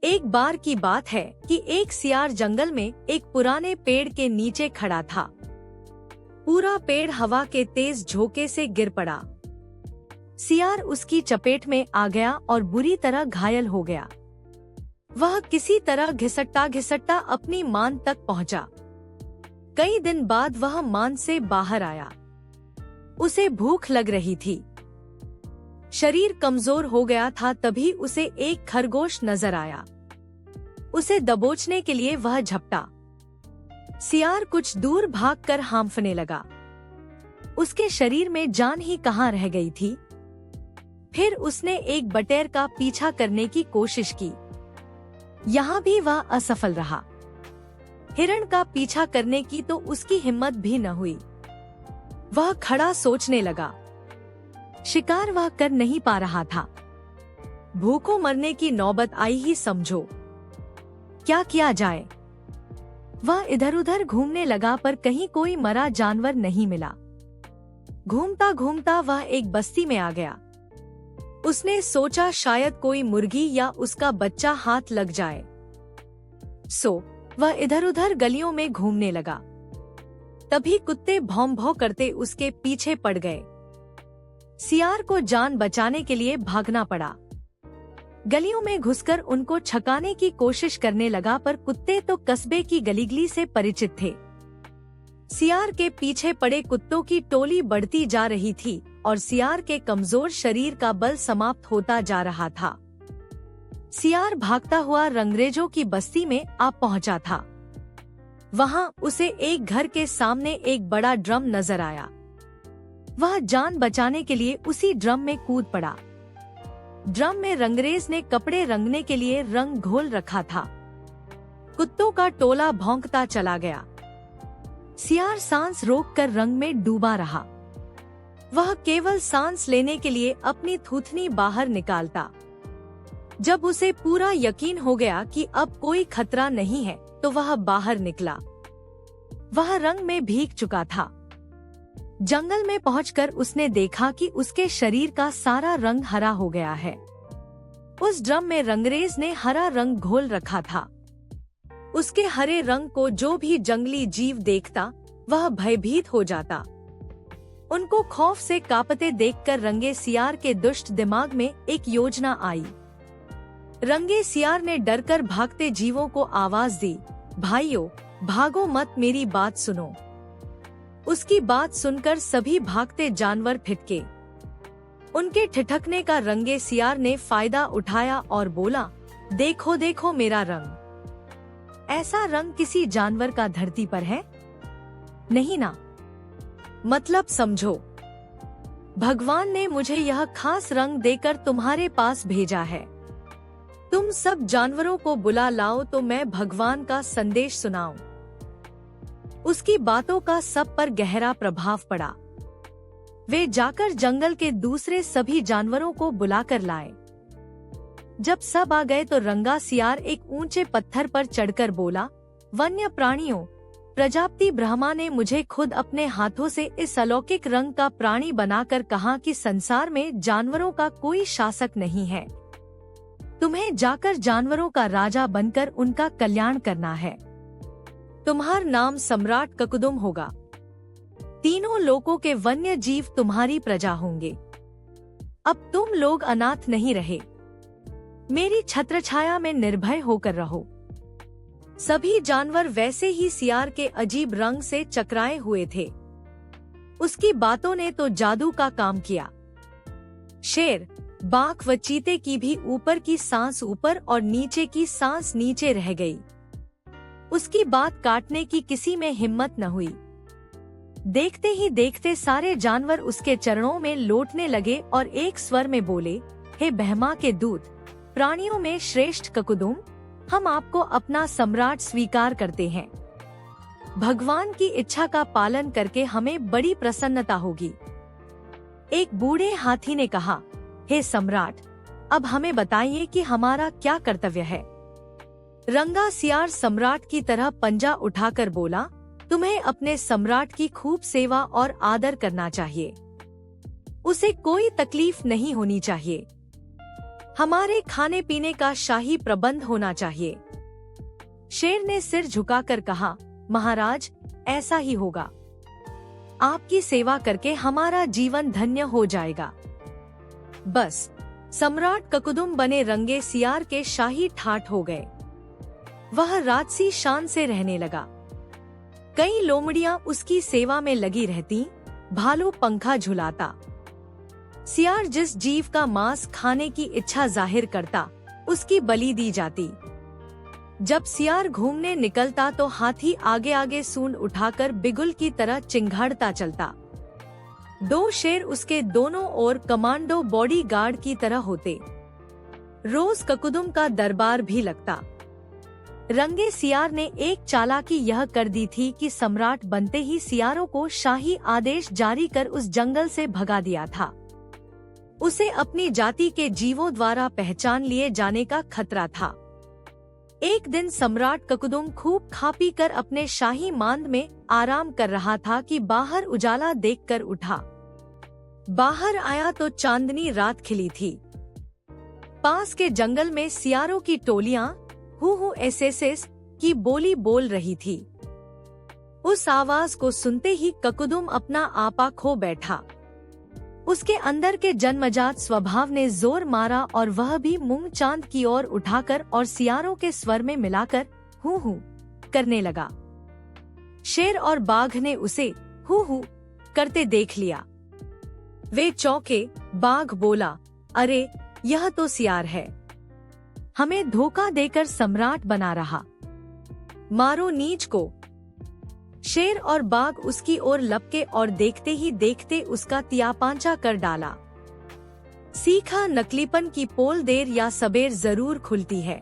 एक बार की बात है कि एक सियार जंगल में एक पुराने पेड़ के नीचे खड़ा था। पूरा पेड़ हवा के तेज झोंके से गिर पड़ा। सियार उसकी चपेट में आ गया और बुरी तरह घायल हो गया। वह किसी तरह घिसटता घिसटता अपनी मान तक पहुंचा। कई दिन बाद वह मान से बाहर आया। उसे भूख लग रही थी। शरीर कमजोर हो गया था। तभी उसे एक खरगोश नजर आया। उसे दबोचने के लिए वह झपटा। सियार कुछ दूर भागकर हांफने लगा। उसके शरीर में जान ही कहाँ रह गई थी। फिर उसने एक बटेर का पीछा करने की कोशिश की। यहाँ भी वह असफल रहा। हिरण का पीछा करने की तो उसकी हिम्मत भी न हुई। वह खड़ा सोचने लगा। शिकार वह कर नहीं पा रहा था। भूखों मरने की नौबत आई ही समझो। क्या किया जाए? वह इधर उधर घूमने लगा पर कहीं कोई मरा जानवर नहीं मिला। घूमता घूमता वह एक बस्ती में आ गया। उसने सोचा शायद कोई मुर्गी या उसका बच्चा हाथ लग जाए। वह इधर उधर गलियों में घूमने लगा। तभी कुत्ते भौं भौं करते उसके पीछे पड़ गए। सियार को जान बचाने के लिए भागना पड़ा। गलियों में घुसकर उनको छकाने की कोशिश करने लगा पर कुत्ते तो कस्बे की गलीगली से परिचित थे। सियार के पीछे पड़े कुत्तों की टोली बढ़ती जा रही थी और सियार के कमजोर शरीर का बल समाप्त होता जा रहा था। सियार भागता हुआ रंगरेजों की बस्ती में आ पहुंचा था। वहां उसे एक घर के सामने एक बड़ा ड्रम नजर आया। वह जान बचाने के लिए उसी ड्रम में कूद पड़ा। ड्रम में रंगरेज ने कपड़े रंगने के लिए रंग घोल रखा था। कुत्तों का टोला भौंकता चला गया। सियार सांस रोककर रंग में डूबा रहा। वह केवल सांस लेने के लिए अपनी थूथनी बाहर निकालता। जब उसे पूरा यकीन हो गया कि अब कोई खतरा नहीं है तो वह बाहर निकला। वह रंग में भीग चुका था। जंगल में पहुंचकर उसने देखा कि उसके शरीर का सारा रंग हरा हो गया है। उस ड्रम में रंगरेज ने हरा रंग घोल रखा था। उसके हरे रंग को जो भी जंगली जीव देखता वह भयभीत हो जाता। उनको खौफ से कांपते देखकर रंगे सियार के दुष्ट दिमाग में एक योजना आई। रंगे सियार ने डरकर भागते जीवों को आवाज दी, भाइयों भागो मत, मेरी बात सुनो। उसकी बात सुनकर सभी भागते जानवर फिटके। उनके ठिठकने का रंगे सियार ने फायदा उठाया और बोला, देखो देखो मेरा रंग। ऐसा रंग किसी जानवर का धरती पर है? नहीं ना। मतलब समझो। भगवान ने मुझे यह खास रंग देकर तुम्हारे पास भेजा है। तुम सब जानवरों को बुला लाओ तो मैं भगवान का संदेश सुनाऊं। उसकी बातों का सब पर गहरा प्रभाव पड़ा। वे जाकर जंगल के दूसरे सभी जानवरों को बुलाकर लाए। जब सब आ गए तो रंगा सियार एक ऊंचे पत्थर पर चढ़कर बोला, वन्य प्राणियों, प्रजापति ब्रह्मा ने मुझे खुद अपने हाथों से इस अलौकिक रंग का प्राणी बनाकर कहा कि संसार में जानवरों का कोई शासक नहीं है। तुम्हें जाकर जानवरों का राजा बनकर उनका कल्याण करना है। तुम्हारा नाम सम्राट ककुदुम होगा। तीनों लोकों के वन्य जीव तुम्हारी प्रजा होंगे। अब तुम लोग अनाथ नहीं रहे। मेरी छत्रछाया में निर्भय होकर रहो। सभी जानवर वैसे ही सियार के अजीब रंग से चकराए हुए थे। उसकी बातों ने तो जादू का काम किया। शेर, बाघ व चीते की भी ऊपर की सांस ऊपर और नीचे की सांस नीचे रह गई। उसकी बात काटने की किसी में हिम्मत न हुई। देखते ही देखते सारे जानवर उसके चरणों में लौटने लगे और एक स्वर में बोले, हे ब्रह्मा के दूत, प्राणियों में श्रेष्ठ ककुदुम, हम आपको अपना सम्राट स्वीकार करते हैं। भगवान की इच्छा का पालन करके हमें बड़ी प्रसन्नता होगी। एक बूढ़े हाथी ने कहा, हे सम्राट, अब हमें बताइए कि हमारा क्या कर्तव्य है। रंगा सियार सम्राट की तरह पंजा उठाकर बोला, तुम्हें अपने सम्राट की खूब सेवा और आदर करना चाहिए। उसे कोई तकलीफ नहीं होनी चाहिए। हमारे खाने पीने का शाही प्रबंध होना चाहिए। शेर ने सिर झुकाकर कहा, महाराज, ऐसा ही होगा। आपकी सेवा करके हमारा जीवन धन्य हो जाएगा। बस सम्राट ककुदुम बने रंगे सियार के शाही ठाठ हो गए। वह राजसी शान से रहने लगा। कई लोमड़ियां उसकी सेवा में लगी रहती, भालू पंखा झुलाता। सियार जिस जीव का मांस खाने की इच्छा जाहिर करता, उसकी बलि दी जाती। जब सियार घूमने निकलता तो हाथी आगे आगे सूंड उठाकर बिगुल की तरह चिंघाड़ता चलता। 2 शेर उसके दोनों ओर कमांडो बॉडीगार्ड की तरह होते। रोज ककुदुम का दरबार भी लगता। रंगे सियार ने एक चालाकी यह कर दी थी कि सम्राट बनते ही सियारों को शाही आदेश जारी कर उस जंगल से भगा दिया था। उसे अपनी जाति के जीवों द्वारा पहचान लिए जाने का खतरा था। एक दिन सम्राट ककुदुम खूब खा पी कर अपने शाही मांद में आराम कर रहा था कि बाहर उजाला देखकर उठा। बाहर आया तो चांदनी रात खिली थी। पास के जंगल में सियारों की टोलियां हु एस की बोली बोल रही थी। उस आवाज को सुनते ही ककुदुम अपना आपा खो बैठा। उसके अंदर के जन्मजात स्वभाव ने जोर मारा और वह भी मुंह चांद की ओर उठाकर और सियारों के स्वर में मिलाकर हु करने लगा। शेर और बाघ ने उसे हु करते देख लिया। वे चौंके। बाघ बोला, अरे यह तो सियार है, हमें धोखा देकर सम्राट बना रहा, मारो नीच को। शेर और बाघ उसकी ओर लपके और देखते ही देखते उसका तियापांचा कर डाला। सीखा, नकलीपन की पोल देर या सबेर जरूर खुलती है।